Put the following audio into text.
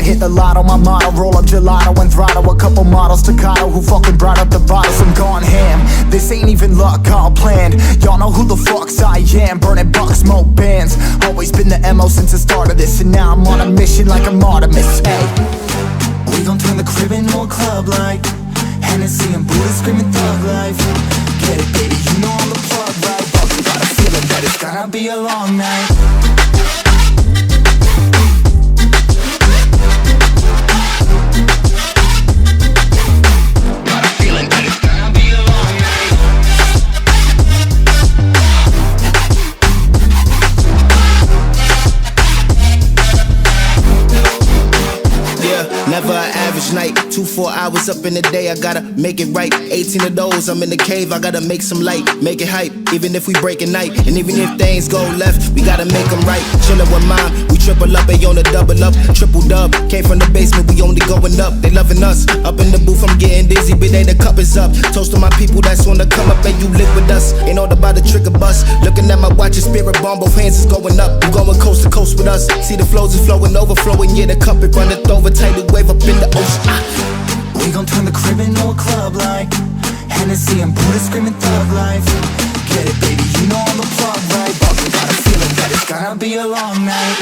hit the lotto, my motto, roll up gelato and throttle a couple models staccato who fucking brought up the bottles. I'm gone ham, this ain't even luck, all planned. Y'all know who the fucks I am, burning bucks, smoke bands. Always been the MO since the start of this, and now I'm on a mission like I'm Artemis. Hey, we gon' turn the crib into a club like Hennessy and Buddha screaming thug life. Get it, baby, you know I'm the plug, right? But we got a feeling that it's gonna be a long night. Never an average night, 2-4 hours up in the day, I gotta make it right. 18 of those, I'm in the cave, I gotta make some light, make it hype, even if we break a night. And even if things go left, we gotta make them right. Chillin' with mine, we triple up, they on the double up, triple dub. Came from the basement, we only going up, they loving us. Up in the booth, I'm getting dizzy, but they the cup is up. Toast to my people that's wanna come up and you live with us. Ain't all about the trigger bus, looking at my watch, your spirit bomb, both hands is going up. You going coast to coast with us, see the flows is flowing, overflowing, yeah the cup it runneth over, tidal wave up in the ocean. We gon' turn the crib into a club like Hennessy and Buddha screaming thug life. Get it, baby, you know I'm the plug, right? But we got a feeling that it's gonna be a long night.